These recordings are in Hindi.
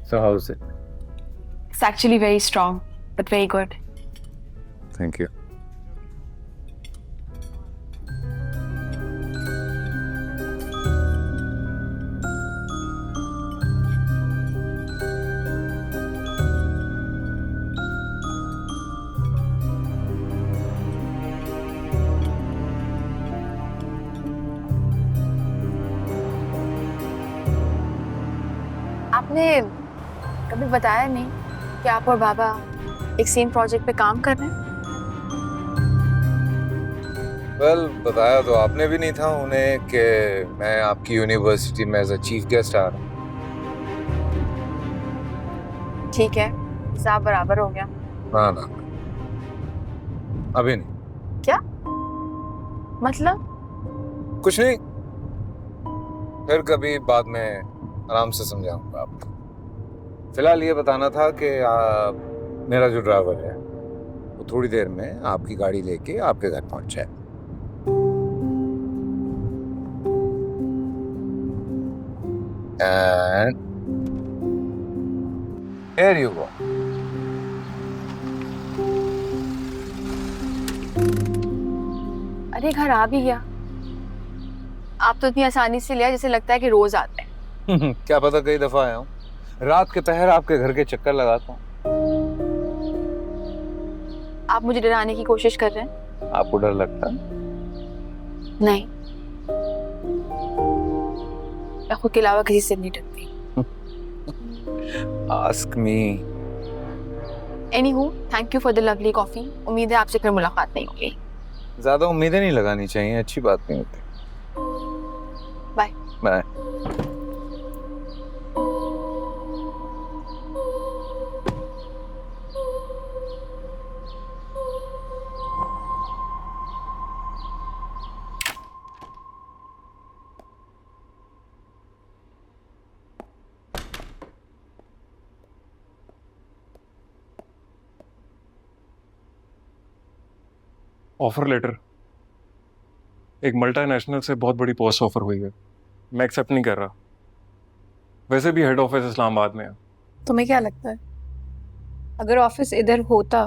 So how's it? It's actually very strong, but very good. Thank you. आपने कभी बताया नहीं कि आप और बाबा एक सेम प्रोजेक्ट पे काम कर रहे हैं? Well, बताया तो आपने भी नहीं था उन्हें कि मैं आपकी यूनिवर्सिटी में एज अ चीफ गेस्ट आ रहा हूँ। ठीक है, हिसाब बराबर हो गया। ना ना, अभी नहीं। क्या मतलब? कुछ नहीं, फिर कभी बाद में आराम से समझाऊंगा आपको। फिलहाल ये बताना था कि मेरा जो ड्राइवर है वो थोड़ी देर में आपकी गाड़ी लेके आपके घर पहुंच जाए। And here you go. अरे घर आ भी गया। आप तो इतनी आसानी से लिया जैसे लगता है कि रोज आते हैं। क्या पता कई दफा आया हूँ। रात के पहर आपके घर के चक्कर लगाता हूँ। आप मुझे डराने की कोशिश कर रहे हैं? आपको डर लगता है? नहीं, मैं खुद के अलावा किसी से नहीं डरती। Ask me. Anywho, thank you for the lovely coffee. उम्मीद है आपसे फिर मुलाकात नहीं होगी। ज्यादा उम्मीदें नहीं लगानी चाहिए, अच्छी बात नहीं होती। बाय। बाय। ऑफर लेटर, एक मल्टीनेशनल से बहुत बड़ी पोस्ट ऑफर हुई है। मैं एक्सेप्ट नहीं कर रहा। वैसे भी हेड ऑफिस इस्लामाबाद में है। तुम्हें क्या लगता है अगर ऑफिस इधर होता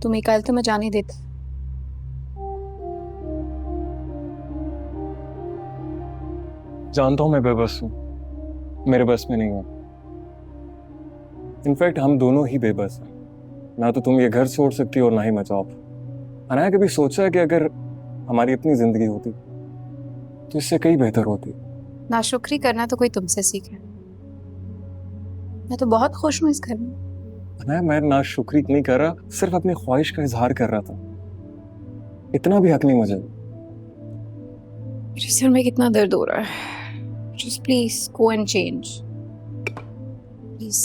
तो मिकाइल तुम्हें जाने देता? जानता हूं मैं बेबस हूं, मेरे बस में नहीं है। इनफैक्ट हम दोनों ही बेबस हैं। ना तो तुम ये घर छोड़ सकती और ना ही मैं जॉब। अनाया कभी सोचा है कि अगर हमारी अपनी जिंदगी होती तो इससे कई बेहतर होती? नाशुक्री करना तो कोई तुमसे सीखे। मैं तो बहुत खुश हूँ इस घर में। अनाया, मैं ना शुक्री नहीं कर रहा, सिर्फ अपनी ख्वाहिश का इजहार कर रहा था। इतना भी हक नहीं मुझे। मेरे सिर में कितना दर्द हो रहा है। Just please go and change please.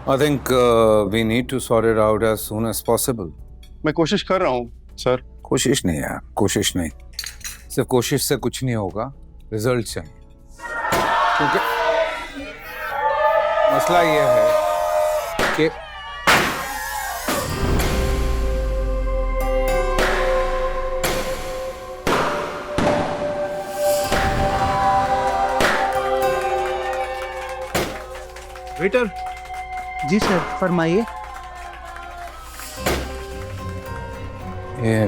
I think we need to sort it out as soon as possible. मैं कोशिश कर रहा हूँ सर। कोशिश नहीं यार, कोशिश नहीं। सिर्फ कोशिश से कुछ नहीं होगा, रिजल्ट चाहिए। क्योंकि मसला ये है कि वेटर। जी सर, फरमाइए। ये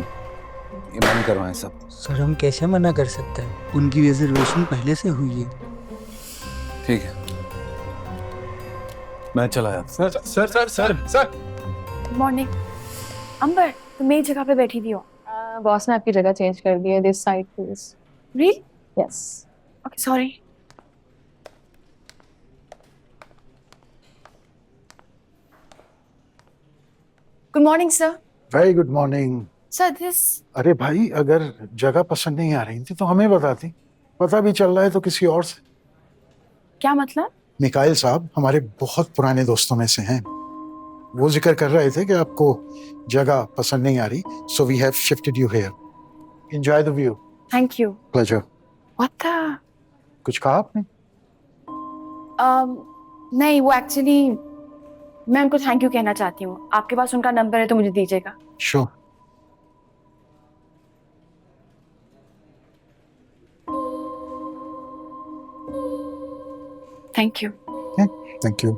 बंद करवाएं सब। सर हम कैसे मना कर सकते हैं, उनकी रिजर्वेशन पहले से हुई है। ठीक है, मैं चला जाता। Sir sir sir sir sir good morning. Ambar, तुम मेरी जगह पे बैठी थी हो। बॉस ने आपकी जगह चेंज कर दी है। This side please. Real? Yes. Okay, sorry. Good morning sir. Very good morning. Sir this. अरे भाई, अगर जगह पसंद नहीं आ रही थी तो हमें बताती। पता भी चल रहा है तो किसी और से। क्या मतलब? मिकाइल साहब हमारे बहुत पुराने दोस्तों में से हैं। वो जिक्र कर रहे थे कि आपको जगह पसंद नहीं आ रही, so we have shifted you here. Enjoy the view. Thank you. Pleasure. What the? कुछ कहा आपने? नहीं, वो एक्चुअली मैं उनको थैंक यू कहना चाहती हूँ। आपके पास उनका नंबर है तो मुझे दीजिएगा। Sure. Thank you. Okay. Thank you.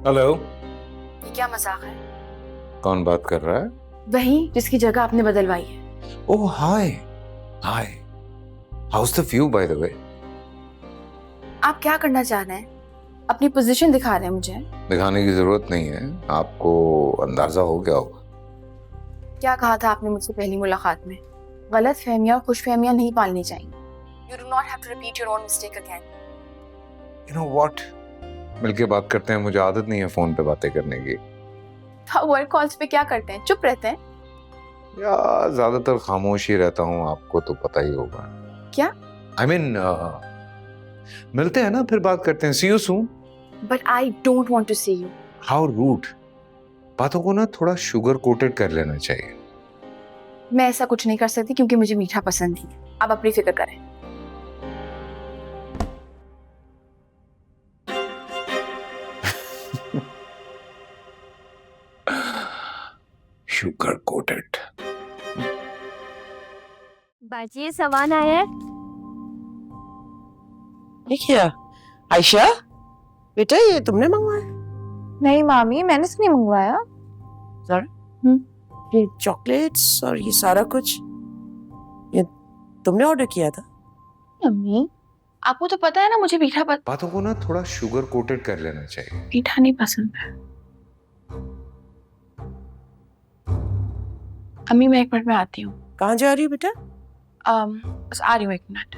Hello. ये क्या मजाक है? कौन बात कर रहा है? वही जिसकी जगह आपने बदलवाई है। Oh hi hi, how's the view by the way? आप क्या करना चाह रहे हैं? अपनी पोजीशन दिखा रहे हैं मुझे? दिखाने की जरूरत नहीं है, आपको अंदाजा हो गया होगा। क्या कहा था आपने मुझसे पहली मुलाकात में? गलत फहमियां और खुश फहमियां नहीं पालनी चाहिए। You do not have to repeat your own mistake again. You know what? मिलके बात करते हैं, मुझे आदत नहीं है फोन पे बातें करने की। आप वर्क कॉल्स पे क्या करते हैं? चुप रहते हैं? या ज्यादातर खामोश ही रहता हूँ, आपको तो पता ही होगा। क्या? I mean, मिलते हैं ना, फिर बात करते हैं। See you soon. But I don't want to see you. How rude. बातों को ना थोड़ा शुगर कोटेड कर लेना चाहिए। मैं ऐसा कुछ नहीं कर सकती क्योंकि मुझे मीठा पसंद नहीं है। आप अपनी फिक्र करें। Sugar coated. बाजी ये सामान आया है। ये क्या? आयशा बेटा, ये तुमने मंगवाया? नहीं मामी, मैंने तो नहीं मंगवाया। ये चॉकलेट्स और ये सारा कुछ ये तुमने ऑर्डर किया था? मम्मी, आपको तो पता है ना मुझे बातों को ना थोड़ा शुगर कोटेड कर लेना चाहिए। मीठा नहीं पसंद है। अम्मी मैं 1 मिनट में आती हूँ। कहाँ जा रही हो बेटा? बस आ रही हूँ 1 मिनट।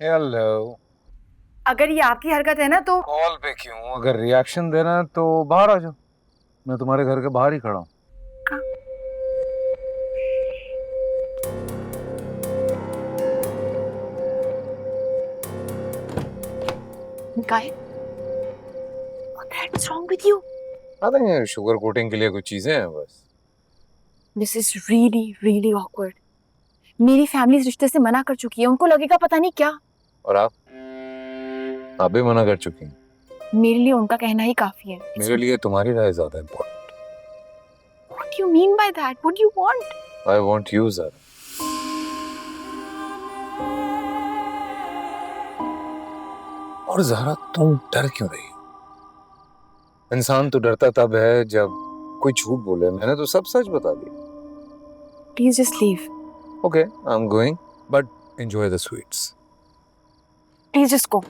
हेलो। अगर ये आपकी हरकत है ना तो कॉल पे क्यों? अगर रिएक्शन देना है तो बाहर आ जाओ, मैं तुम्हारे घर के बाहर ही खड़ा हूँ। What's wrong with you? नहीं, शुगर कोटिंग के लिए कुछ चीजें हैं बस। This is really, really awkward. मेरी फैमिली इस रिश्ते से मना कर चुकी है, उनको लगेगा पता नहीं क्या। और आप भी मना कर चुकी हैं। मेरे लिए उनका कहना ही काफी है। मेरे लिए तुम्हारी राय ज्यादा important. What do you mean by that? What do you want? I want you, Zara. और ज़हरा, तुम डर क्यों रही हो? इंसान तो डरता तब है जब कोई झूठ बोले। मैंने तो सब सच बता दिया। Please just leave. Okay, I'm going, but enjoy the sweets. Please just go.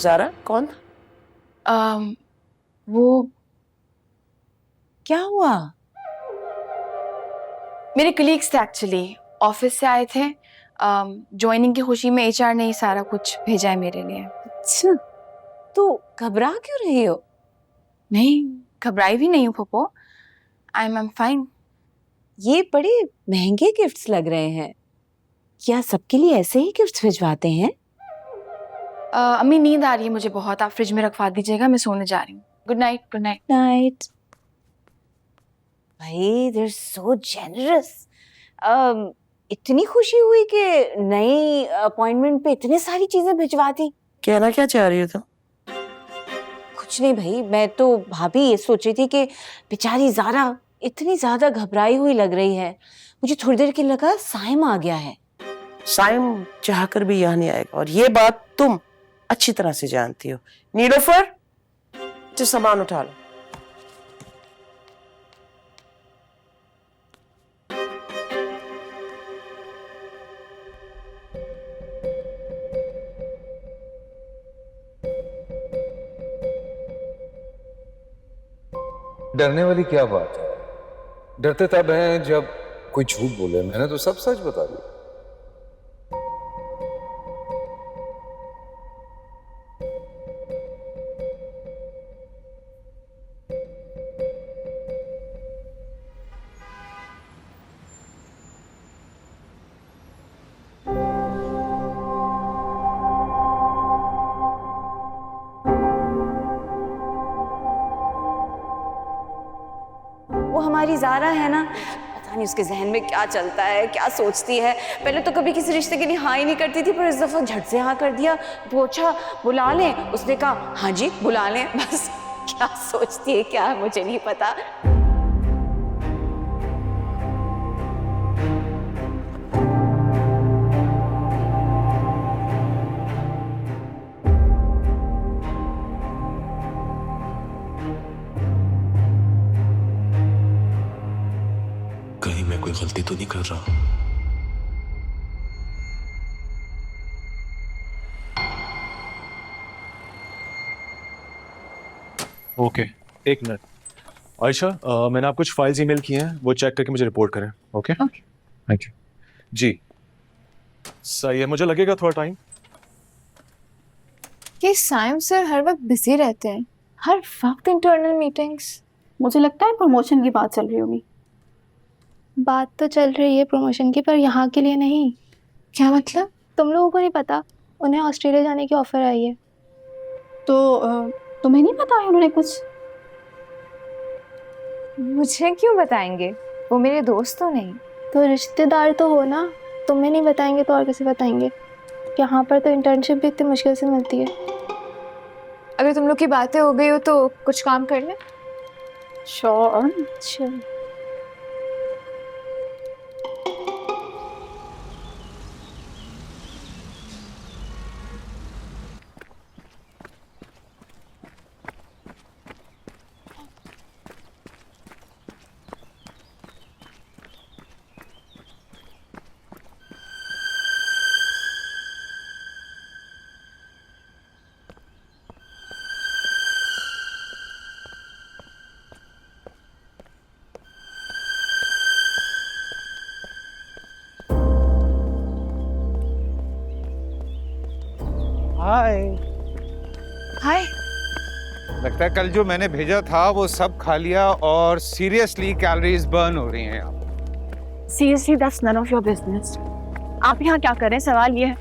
Zaara कौन? वो क्या हुआ? मेरे कलीग्स थे एक्चुअली, ऑफिस से आए थे। ज्वाइनिंग की खुशी में एचआर ने सारा कुछ भेजा है मेरे लिए। अच्छा, तो घबरा क्यों रही हो? नहीं, घबराई भी नहीं हूँ पप्पो। I'm fine. ये बड़े महंगे गिफ्ट्स लग रहे हैं। क्या सबके लिए ऐसे ही गिफ्ट्स भिजवाते हैं? अम्मी नींद आ रही है मुझे बहुत, आप फ्रिज में रखवा दीजिएगा, मैं सोने जा रही हूँ। Good night. Good night. Night. भाई, they're so generous. इतनी खुशी हुई कि नई अपॉइंटमेंट पे इतनी सारी चीजें भिजवा दी। कहना क्या चाह रही हो तुम? कुछ नहीं भाई, मैं तो भाभी ये सोच रही थी कि बेचारी ज़ारा इतनी ज्यादा घबराई हुई लग रही है। मुझे थोड़ी देर के लगा साइम आ गया है। साइम चाहकर भी यहाँ नहीं आएगा, और ये बात तुम अच्छी तरह से जानती हो। नीलोफर, जो सामान उठा लो। डरने वाली क्या बात है? डरते तब हैं जब कोई झूठ बोले। मैंने तो सब सच बता दिया। वो हमारी ज़ारा है ना, पता नहीं उसके जहन में क्या चलता है, क्या सोचती है। पहले तो कभी किसी रिश्ते के लिए हाँ ही नहीं करती थी, पर इस दफ़ा झट से हाँ कर दिया। पूछा बुला लें, उसने कहा हाँ जी बुला लें। बस क्या सोचती है क्या मुझे नहीं पता। कहीं मैं कोई गलती तो नहीं कर रहा? ओके, एक मिनट। आयशा, मैंने आपको कुछ फाइल्स ईमेल किए हैं, वो चेक करके मुझे रिपोर्ट करें। Okay thank you. जी सही है, मुझे लगेगा थोड़ा टाइम। ये साइम सर हर वक्त बिजी रहते हैं, हर वक्त इंटरनल मीटिंग्स। मुझे लगता है प्रमोशन की बात चल रही होगी। बात तो चल रही है प्रमोशन की, पर यहाँ के लिए नहीं। क्या मतलब? तुम लोगों को नहीं पता, उन्हें ऑस्ट्रेलिया जाने की ऑफर आई है। तो तुम्हें नहीं पता है उन्होंने कुछ? मुझे क्यों बताएंगे, वो मेरे दोस्त तो नहीं। तो रिश्तेदार तो हो ना, तुम्हें नहीं बताएंगे तो और किसे बताएंगे? यहाँ पर तो इंटर्नशिप भी इतनी मुश्किल से मिलती है। अगर तुम लोग की बातें हो गई हो तो कुछ काम कर ले। श्योर। चल हाय। हाय। लगता है कल जो मैंने भेजा था वो सब खा लिया और सीरियसली कैलोरीज बर्न हो रही हैं यहाँ। Seriously, that's none of your business. आप यहाँ क्या कर रहे हैं? सवाल ये है,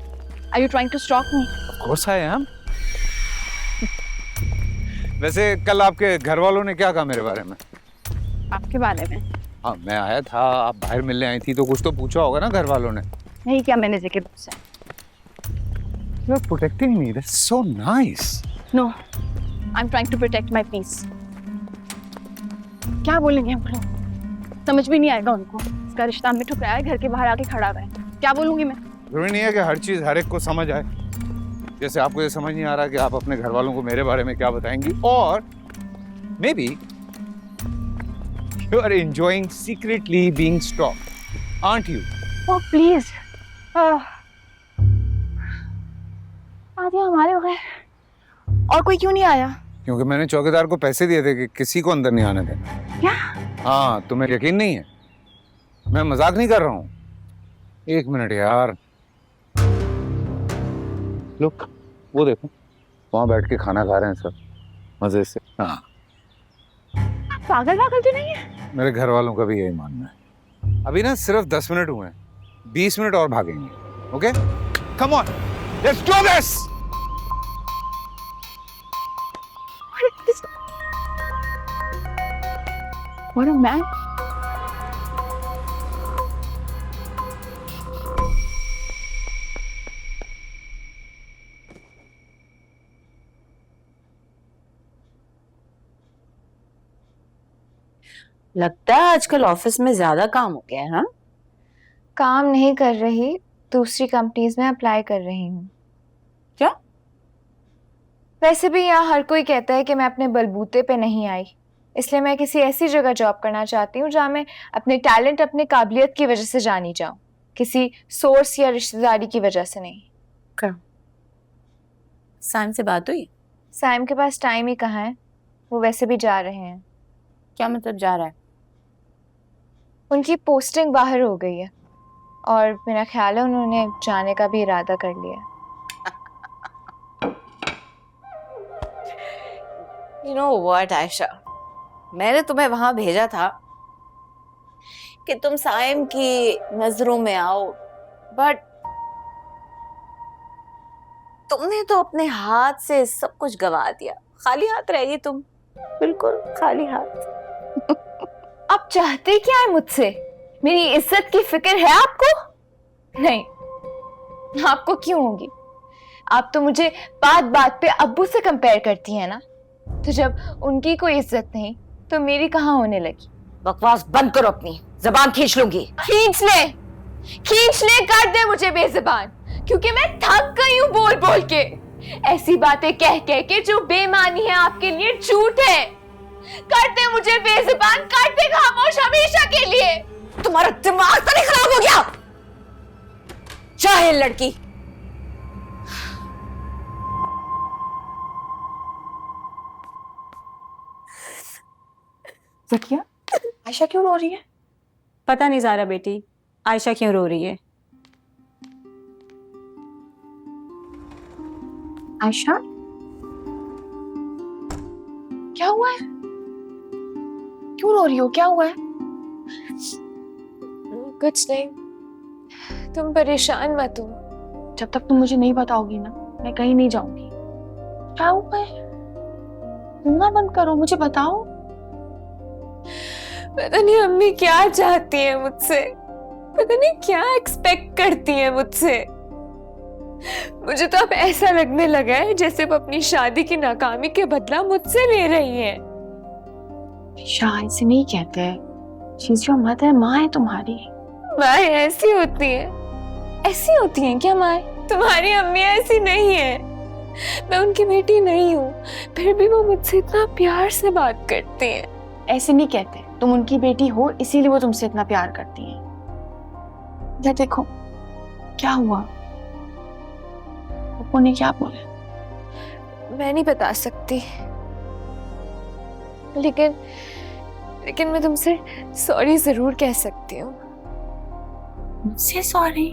Are you trying to stalk me? Of course I am. वैसे कल आपके घर वालों ने क्या कहा मेरे बारे में? आपके बारे में? हाँ, मैं आया था, आप बाहर मिलने आई थी तो कुछ तो पूछा होगा ना घर वालों ने। नहीं क्या मैंने जिक्र पूछा? You're protecting me. That's so nice. No, I'm trying to protect my peace. क्या बोलेंगे हम लोग? समझ भी नहीं आएगा उनको। इसका रिश्ता हमने ठुकराया है, घर के बाहर आके खड़ा हुआ है। क्या बोलूंगी मैं? जरूरी नहीं है कि हर चीज हर एक को समझ आए। जैसे आपको ये समझ नहीं आ रहा कि आप अपने घर वालों को मेरे बारे में क्या बताएंगी, और may be you are enjoying secretly being stalked, aren't you? Oh please. आदि हमारे बगैर और कोई क्यों नहीं आया? क्योंकि मैंने चौकीदार को पैसे दिए थे कि किसी को अंदर नहीं आने देना। क्या? हाँ, तुम्हें यकीन नहीं है? मैं मजाक नहीं कर रहा हूँ। एक मिनट यार। लोग वो देखो, वहां बैठ के खाना खा रहे हैं सब मजे से। हाँ, पागल पागल तो नहीं है? मेरे घर वालों का भी यही मानना है। अभी ना सिर्फ 10 मिनट हुए हैं, 20 मिनट और भागेंगे। Okay, come on, let's do this. What a man. लगता है आजकल ऑफिस में ज्यादा काम हो गया है। हाँ, काम नहीं कर रही, दूसरी कंपनीज में अप्लाई कर रही हूँ। क्या? वैसे भी यहाँ हर कोई कहता है कि मैं अपने बलबूते पे नहीं आई, इसलिए मैं किसी ऐसी जगह जॉब करना चाहती हूँ जहाँ मैं अपने टैलेंट, अपने काबिलियत की वजह से जानी जाऊँ, किसी सोर्स या रिश्तेदारी की वजह से नहीं। साइम से बात हुई? साइम के पास टाइम ही कहाँ है, वो वैसे भी जा रहे हैं। क्या मतलब जा रहा है? उनकी पोस्टिंग बाहर हो गई है और मेरा ख्याल है उन्होंने जाने का भी इरादा कर लिया। You know what, आयशा, मैंने तुम्हें वहां भेजा था कि तुम साइम की नजरों में आओ, बट तुमने तो अपने हाथ से सब कुछ गवा दिया। खाली हाथ रह गई तुम, बिल्कुल खाली हाथ। आप आप चाहते क्या है मुझसे? मेरी इज्जत की फिक्र है आपको? नहीं, आपको क्यों होगी? आप तो मुझे बात बात पे अब्बू से कंपेयर करती हैं ना, तो जब उनकी कोई इज्जत नहीं तो मेरी कहाँ होने लगी? बकवास बंद करो, अपनी जबान खींच लूंगी। खींच ले, कर दे मुझे बेजुबान, क्योंकि मैं थक गई हूँ बोल बोल के। ऐसी बातें कह कह के जो बेमानी है आपके लिए झूठ है। कर दे मुझे बेजुबान, कर दे खामोश हमेशा के लिए। तुम्हारा दिमाग तो नहीं खराब हो गया? जाहिल लड़की। ज़किया, आयशा क्यों रो रही है? पता नहीं ज़ारा बेटी, आयशा क्यों रो रही है। आयशा, क्या हुआ है? क्यों रो रही हो? क्या हुआ है? कुछ नहीं, तुम परेशान मत हो। जब तक तुम मुझे नहीं बताओगी ना, मैं कहीं नहीं जाऊंगी। क्या हुआ है? रोना बंद करो, मुझे बताओ। पता नहीं अम्मी क्या चाहती है मुझसे, पता नहीं क्या एक्सपेक्ट करती है मुझसे। मुझे तो अब ऐसा लगने लगा है जैसे वो अपनी शादी की नाकामी के बदला मुझसे ले रही है। शाह ऐसे नहीं कहते हैं। शी इज योर मदर, माँ है तुम्हारी। माँ ऐसी होती है? ऐसी होती है क्या माँ? तुम्हारी अम्मी ऐसी नहीं है। मैं उनकी बेटी नहीं हूँ, फिर भी वो मुझसे इतना प्यार से बात करती है। ऐसे नहीं कहते, तुम उनकी बेटी हो इसीलिए वो तुमसे इतना प्यार करती हैं। इधर देखो, क्या हुआ? पप्पू ने क्या बोला? मैं नहीं बता सकती, लेकिन मैं तुमसे सॉरी जरूर कह सकती हूँ। मुझसे सॉरी?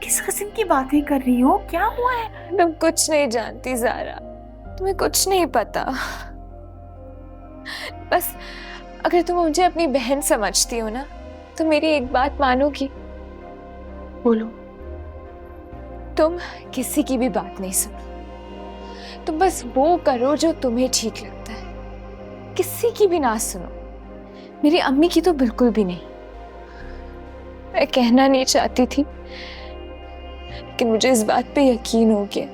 किस किस्म की बातें कर रही हो? क्या हुआ है? तुम कुछ नहीं जानती ज़ारा, तुम्हें कुछ नहीं पता। बस अगर तुम मुझे अपनी बहन समझती हो ना, तो मेरी एक बात मानोगी? बोलो। तुम किसी की भी बात नहीं सुनो, तुम बस वो करो जो तुम्हें ठीक लगता है, किसी की भी ना सुनो। मेरी अम्मी की तो बिल्कुल भी नहीं। मैं कहना नहीं चाहती थी, लेकिन मुझे इस बात पे यकीन हो गया,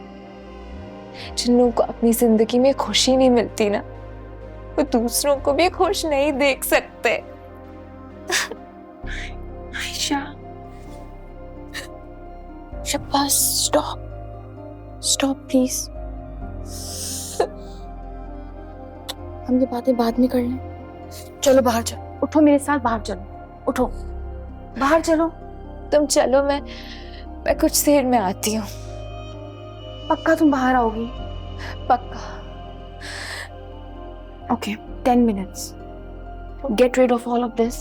जिन लोगों को अपनी जिंदगी में खुशी नहीं मिलती ना, वो दूसरों को भी खुश नहीं देख सकते। आयशा, शाबाश, स्टॉप प्लीज। हम ये बातें बाद में कर लें। चलो बाहर चलो, उठो मेरे साथ, बाहर चलो, उठो, बाहर चलो। तुम चलो, मैं कुछ देर में आती हूँ। पक्का तुम बाहर आओगी? पक्का। Okay, 10 minutes. Get rid of all of this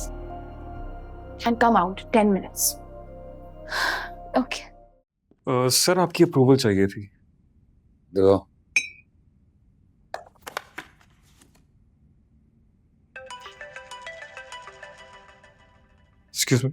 and come out. 10 minutes. Okay. Sir आपकी अप्रूवल चाहिए थी। देखो, excuse me.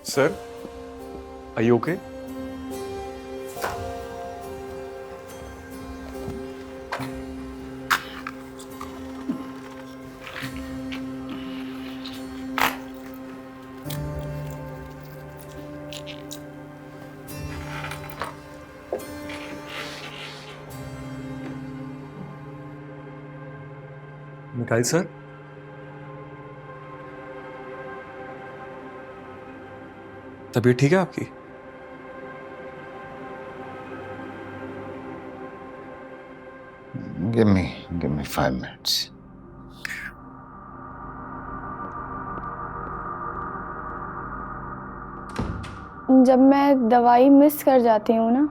Sir, are you okay? Mikail sir, तबीयत ठीक है आपकी? give me 5 minutes. जब मैं दवाई मिस कर जाती हूँ ना,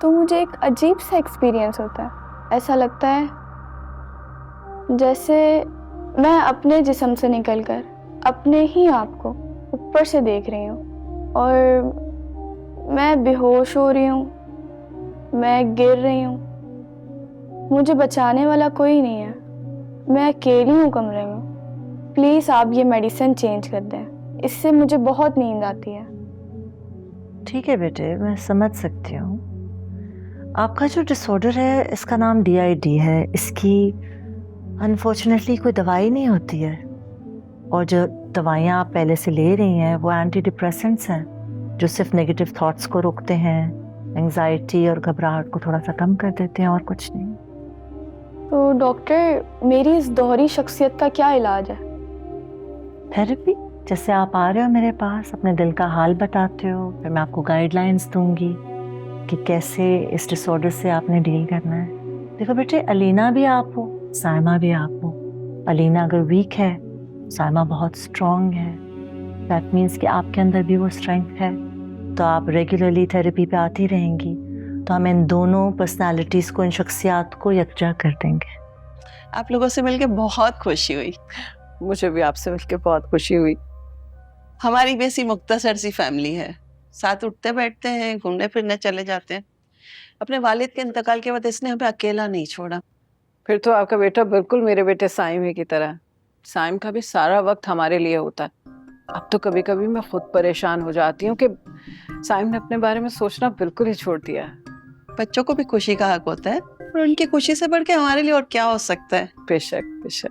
तो मुझे एक अजीब सा एक्सपीरियंस होता है। ऐसा लगता है जैसे मैं अपने जिस्म से निकलकर अपने ही आप को ऊपर से देख रही हूँ और मैं बेहोश हो रही हूँ, मैं गिर रही हूँ, मुझे बचाने वाला कोई नहीं है, मैं अकेली हूँ कमरे में। प्लीज़ आप ये मेडिसिन चेंज कर दें, इससे मुझे बहुत नींद आती है। ठीक है बेटे, मैं समझ सकती हूँ। आपका जो डिसऑर्डर है इसका नाम DID है। इसकी अनफॉर्चुनेटली कोई दवाई नहीं होती है, और जो दवाइयाँ आप पहले से ले रही हैं वो एंटी डिप्रेसेंट्स हैं जो सिर्फ नेगेटिव थॉट्स को रोकते हैं, एंजाइटी और घबराहट को थोड़ा सा कम कर देते हैं, और कुछ नहीं। तो डॉक्टर, मेरी इस दोहरी शख्सियत का क्या इलाज है? थेरेपी। जैसे आप आ रहे हो मेरे पास, अपने दिल का हाल बताते हो, फिर मैं आपको गाइडलाइंस दूंगी कि कैसे इस डिसऑर्डर से आपने डील करना है। देखो बेटे, अलीना भी आप हो, साइमा भी आप हो। अलीना अगर वीक है, साइमा बहुत स्ट्रॉन्ग है। दैट मीन्स कि आपके अंदर भी वो स्ट्रेंथ है। तो आप रेगुलरली थेरेपी पे आती रहेंगी तो हम इन दोनों पर्सनालिटीज़ को, इन शख्सियात को यकजा कर देंगे। आप लोगों से मिलके बहुत खुशी हुई। मुझे भी आपसे मिलके बहुत खुशी हुई। हमारी वैसी मुख्तसर सी फैमिली है, साथ उठते बैठते हैं, घूमने फिरने चले जाते हैं। अपने वालिद के इंतकाल के बाद इसने हमें अकेला नहीं छोड़ा। फिर तो आपका बेटा बिल्कुल मेरे बेटे साइम ही की तरह। साइम का भी सारा वक्त हमारे लिए होता है। अब तो कभी कभी मैं खुद परेशान हो जाती हूँ कि साइम ने अपने बारे में सोचना बिल्कुल ही छोड़ दिया है। बच्चों को भी खुशी का हक होता है, और उनकी खुशी से बढ़ के हमारे लिए और क्या हो सकता है। बेशक बेशक।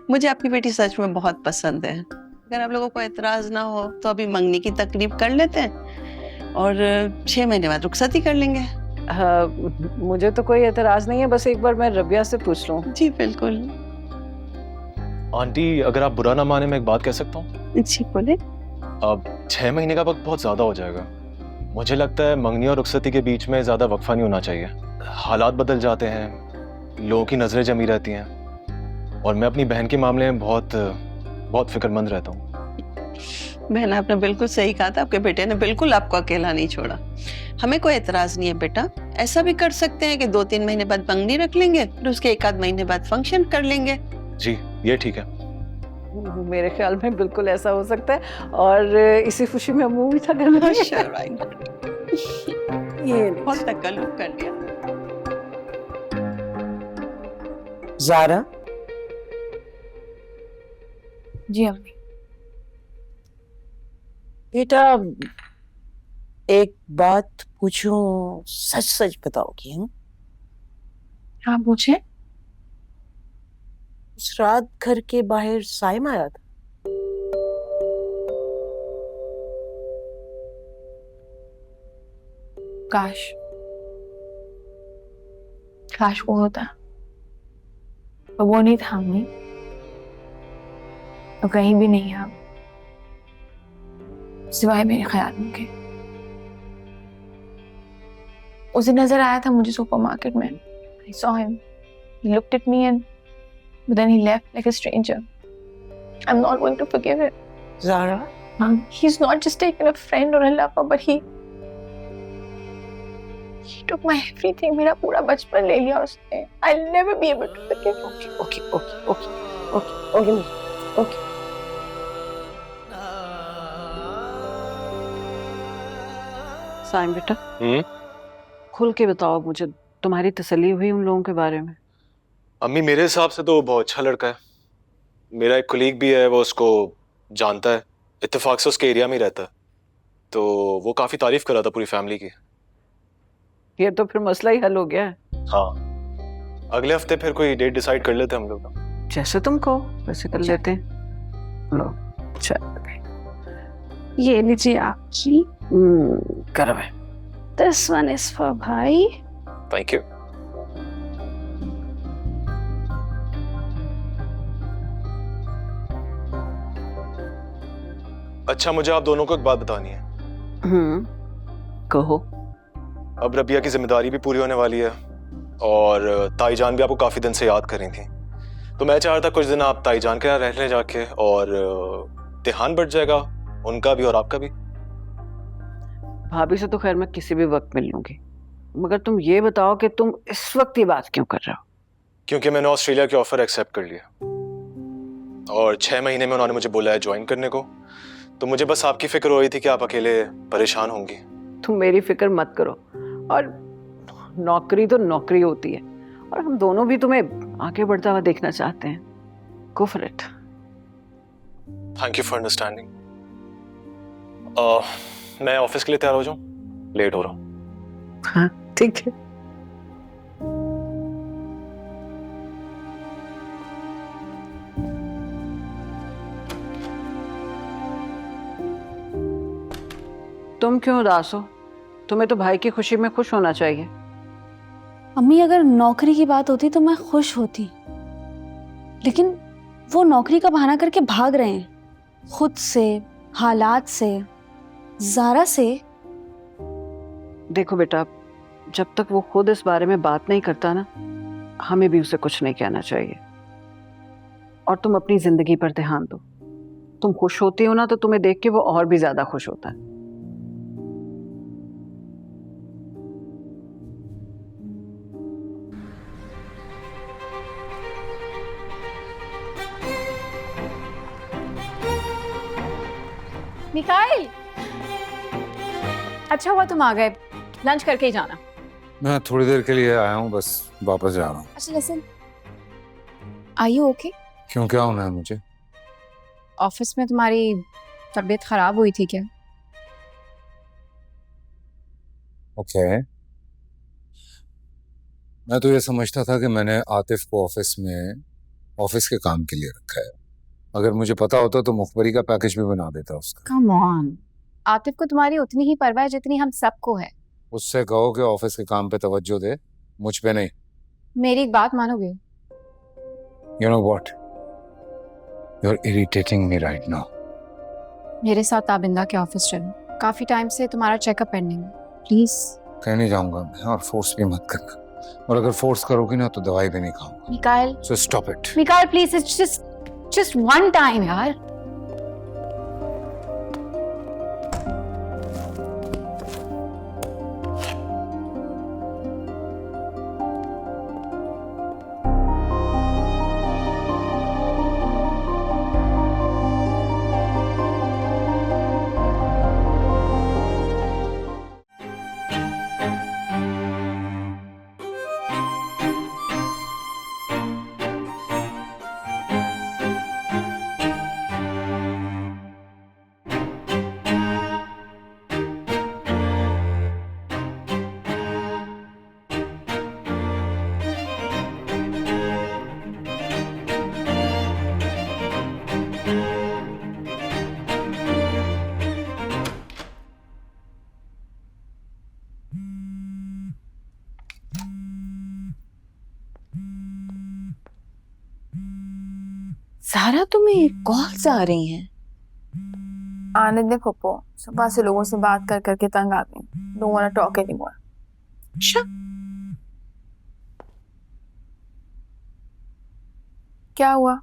मुझे आपकी बेटी सच में बहुत पसंद है। अगर आप लोगों को एतराज ना हो तो अभी मंगनी की तकरीब कर लेते हैं और 6 महीने बाद रुखसती कर लेंगे। हाँ, मुझे तो कोई एतराज नहीं है, बस एक बार मैं रबिया से पूछ लूं। जी बिल्कुल। आंटी, अगर आप बुरा ना माने, मैं एक बात कह सकता हूँ? जी बोले। अब 6 महीने का वक्त बहुत ज्यादा हो जाएगा। मुझे लगता है मंगनी और रुखसती के बीच में ज्यादा वक्फा नहीं होना चाहिए। हालात बदल जाते हैं, लोगों की नजरें जमी रहती हैं, और मैं अपनी बहन के मामले में बहुत फिक्रमंद रहता हूँ। बहन, आपने बिल्कुल सही कहा था। आपके बेटे ने बिल्कुल आपको अकेला नहीं छोड़ा। हमें कोई एतराज नहीं है बेटा। ऐसा भी कर सकते हैं कि 2-3 महीने बाद मंगनी रख लेंगे, फिर उसके 1-आध महीने बाद फंक्शन कर लेंगे। जी, ये ठीक है। मेरे ख्याल में बिल्कुल ऐसा हो सकता है, और इसी खुशी में मुंह मीठा करना है। ये बहुत तकल्लुफ कर दिया। ज़ारा। जी अम्मी। बेटा, एक बात पूछूं, सच सच बताओगी? हाँ पूछे। उस रात घर के बाहर साइम आया था? काश वो होता, पर वो नहीं था अम्मी। वो कहीं भी नहीं है सिवाय मेरे ख्यालों के। उसे नजर आया था मुझे सुपरमार्केट में। I saw him. He looked at me but then he left like a stranger. I'm not going to forgive it. Zara? He's not just taken a friend or a lover, but he took my everything. मेरा पूरा बचपन ले लिया उसने. I'll never be able to forgive him. Okay. Saim बेटा, खुल के बताओ मुझे, तुम्हारी तसल्ली हुई उन लोगों के बारे में? अम्मी, मेरे हिसाब से तो बहुत अच्छा लड़का है। मेरा एक कोलीग भी है, वो उसको जानता है, इत्तेफाक से उसके एरिया में ही रहता है, तो वो काफी तारीफ कर रहा था पूरी फैमिली की। ये तो फिर मसला ही हल हो गया है। हाँ, अगले हफ्ते फिर कोई डेट डिसाइड कर लेते हैं हम लोग। जैसे तुम कहो वैसे कर लेते हैं। लो, चल ये लीजिए आपकी। करो भाई। This one is for भाई। Thank you. अच्छा, मुझे आप दोनों को एक बात बतानी है। कहो। अब रबिया की जिम्मेदारी भी पूरी होने वाली है, और ताईजान भी आपको काफी दिन से याद कर रही थी, तो मैं चाह रहा था कुछ दिन आप ताईजान के यहाँ रहने जाके, और ध्यान बढ़ जाएगा उनका भी और आपका भी। भाभी से तो खैर मैं किसी भी वक्त मिल लूंगी, मगर तुम ये बताओ कि तुम इस वक्त ये बात क्यों कर रहे हो? क्योंकि मैंने ऑस्ट्रेलिया के ऑफर एक्सेप्ट कर लिया और 6 महीने में उन्होंने मुझे बोला है ज्वाइन करने को। तो मुझे बस आपकी फिक्र हो रही थी कि आप अकेले परेशान होंगी। तुम मेरी फिक्र मत करो, और नौकरी तो नौकरी होती है, और हम दोनों भी तुम्हें आगे बढ़ता हुआ देखना चाहते हैं। Go for it. Thank you for understanding. मैं ऑफिस के लिए तैयार हो जाऊं, लेट हो रहा हूँ। हाँ ठीक है। तुम क्यों उदास हो? तुम्हें तो भाई की खुशी में खुश होना चाहिए। अम्मी, अगर नौकरी की बात होती तो मैं खुश होती, लेकिन वो नौकरी का बहाना करके भाग रहे हैं, खुद से, हालात से, ज़ारा से। देखो बेटा, जब तक वो खुद इस बारे में बात नहीं करता ना, हमें भी उसे कुछ नहीं कहना चाहिए। और तुम अपनी जिंदगी पर ध्यान दो। तुम खुश होती हो ना, तो तुम्हें देख के वो और भी ज्यादा खुश होता है। मिकाइल, अच्छा हुआ तुम आ गए, लंच करके ही जाना। मैं थोड़ी देर के लिए आया हूँ, बस वापस जा रहा हूँ। अच्छा लिसन, आर यू ओके? क्यों, क्या होना है मुझे? ऑफिस में तुम्हारी तबीयत खराब हुई थी क्या? ओके। मैं तो ये समझता था कि मैंने आतिफ को ऑफिस के काम के लिए रखा है। अगर मुझे पता होता तो मुखबरी का पैकेज भी बना देता उसका। कम ऑन, आतिफ को तुम्हारी उतनी ही परवाह है जितनी हम सबको है। उससे कहो कि ऑफिस के काम पे तवज्जो दे, मुझ पे नहीं। मेरी एक बात मानोगे? You know what, you are irritating me right now. मेरे साथ ताबिंदा के ऑफिस चलो, काफी टाइम से तुम्हारा चेकअप पेंडिंग है, प्लीज। कहीं नहीं जाऊंगा मैं, और फोर्स भी मत करना, और अगर फोर्स करोगी ना तो दवाई भी नहीं खाऊंगा। Mikail, so stop it. Mikail please, it's just one time यार। ज़ारा, तुम्हें कॉल्स आ रही हैं? आने दे पप्पो, सुबह से लोगों से बात कर करके तंग आ गई। Don't want to talk anymore. अच्छा, क्या हुआ?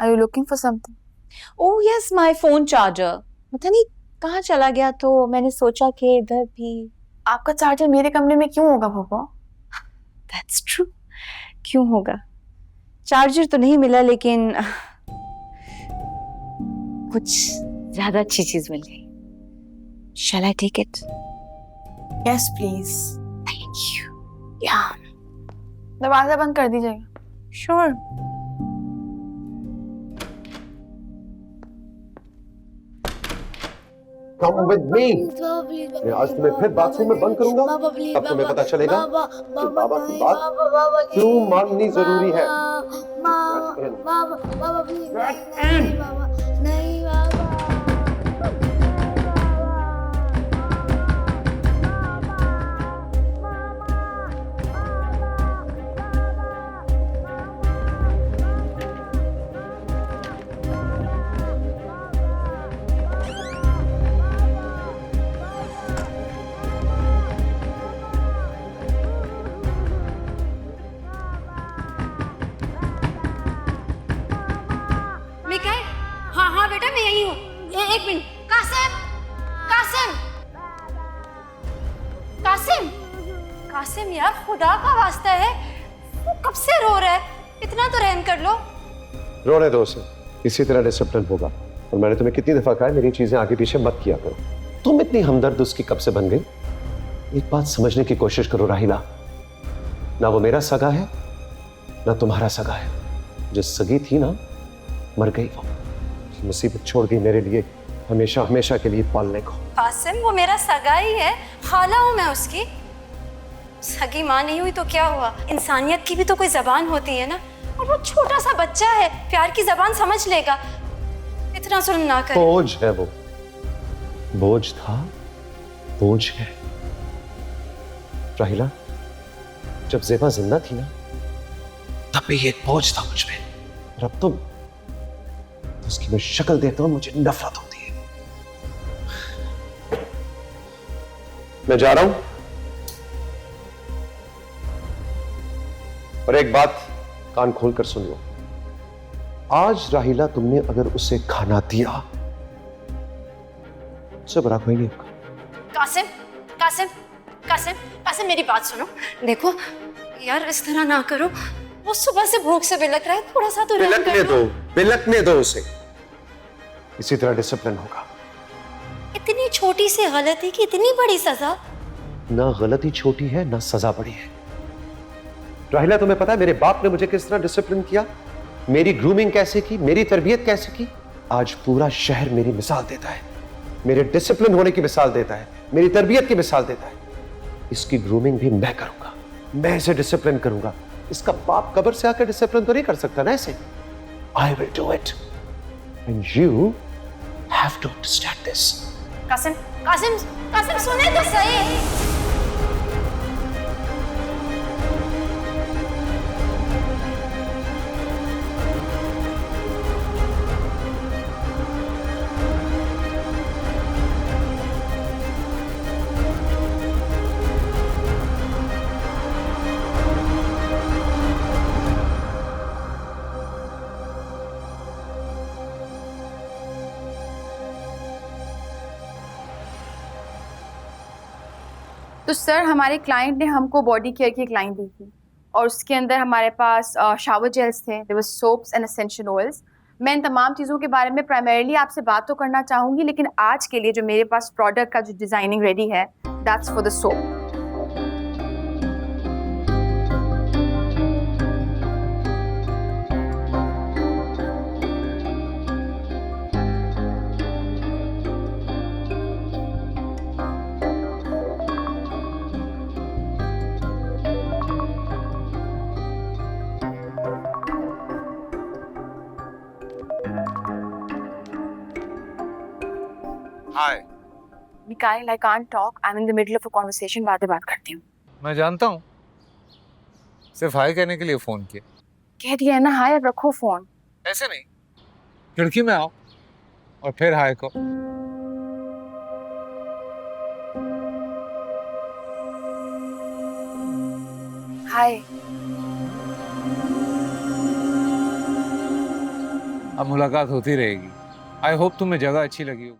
Are you looking for something? Oh yes, my phone charger पता नहीं कहाँ चला गया, तो मैंने सोचा कि इधर भी। आपका चार्जर मेरे कमरे में क्यों होगा पप्पो? दैट्स ट्रू, क्यों होगा? चार्जर तो नहीं मिला, लेकिन कुछ ज्यादा अच्छी चीज मिल गई। Shall I take it? Yes please. Thank you. या दरवाजा बंद कर दीजिएगा। श्योर। Come with me. मैं आज तुम्हें फिर बाथरूम में बंद करूंगा, तब तुम्हें पता चलेगा कि बाबा की बात क्यों माननी जरूरी है। हाँ बेटा, मैं यही हूँ। एक मिनट। कासिम, कासिम, कासिम, कासिम। खुदा का वास्ता है, वो कब से रो रहा है, इतना तो रहम कर लो। रोने दो उसे, इसी तरह डिसिप्लिन होगा। और मैंने तुम्हें कितनी दफा कहा है मेरी चीजें आगे पीछे मत किया करो। तुम इतनी हमदर्द उसकी कब से बन गई? एक बात समझने की कोशिश करो राहिला, ना वो मेरा सगा है ना तुम्हारा सगा है। जो सगी थी ना, मर गई वो, मुसीबत छोड़ गई मेरे लिए हमेशा हमेशा के लिए पालने को। कासिम, वो मेरा सगा ही है, खाला हूं मैं उसकी। सगी माँ नहीं हुई तो क्या हुआ, इंसानियत की भी तो कोई जबान होती है ना। और वो छोटा सा बच्चा है, प्यार की जबान समझ लेगा, इतना जुल्म ना करे। बोझ है वो, बोझ था, बोझ है। राहिला, जब ज़ेबा जिंदा थी ना, तब भी ये बोझ था मुझ पे। और अब तो उसकी मैं शक्ल देखता हूं मुझे नफरत होती है। मैं जा रहा हूं, और एक बात कान खोलकर सुन लो। आज राहिला तुमने अगर उसे खाना दिया, उससे बड़ा कोई नहीं होगा। कासिम, कासिम, कासिम, कासिम, मेरी बात सुनो। देखो यार, इस तरह ना करो, वो सुबह से भूख से बिलक रहा है, थोड़ा सा तो रहम कर बिलकने लो। दो, बिलकने दो उसे, इसी तरह डिसिप्लिन होगा। इतनी छोटी सी गलती की इतनी बड़ी सजा। ना गलती छोटी है ना सजा बड़ी है। राहिला, तुम्हें पता है मेरे बाप ने मुझे किस तरह डिसिप्लिन किया, मेरी ग्रूमिंग कैसे की, मेरी तरबियत कैसे की। आज पूरा शहर मेरी मिसाल देता है, मेरे डिसिप्लिन होने की मिसाल देता है, मेरी तरबियत की मिसाल देता है। इसकी ग्रूमिंग भी मैं करूंगा, मैं इसे डिसिप्लिन करूंगा। इसका बाप कब्र से आकर डिसिप्लिन तो नहीं कर सकता ना ऐसे। I will do it and you have to understand this. Qasim, Qasim, Qasim, सुने तो सही। तो सर, हमारे क्लाइंट ने हमको बॉडी केयर की एक लाइन दी थी और उसके अंदर हमारे पास शावर जेल्स थे, there was soaps and essential oils. मैं इन तमाम चीज़ों के बारे में प्राइमरीली आपसे बात तो करना चाहूँगी, लेकिन आज के लिए जो मेरे पास प्रोडक्ट का जो डिज़ाइनिंग रेडी है, that's for the soap. Hi. Mikhail, I can't talk. I'm in the middle of a conversation. बाद में बात करती हूँ। मैं जानता हूँ, सिर्फ हाय कहने के लिए फोन किया। कह दिया है ना हाय, अब रखो फोन। ऐसे नहीं, खिड़की में आओ और फिर हाय को। हाय। अब मुलाकात होती रहेगी। आई होप तुम्हें जगह अच्छी लगी हो।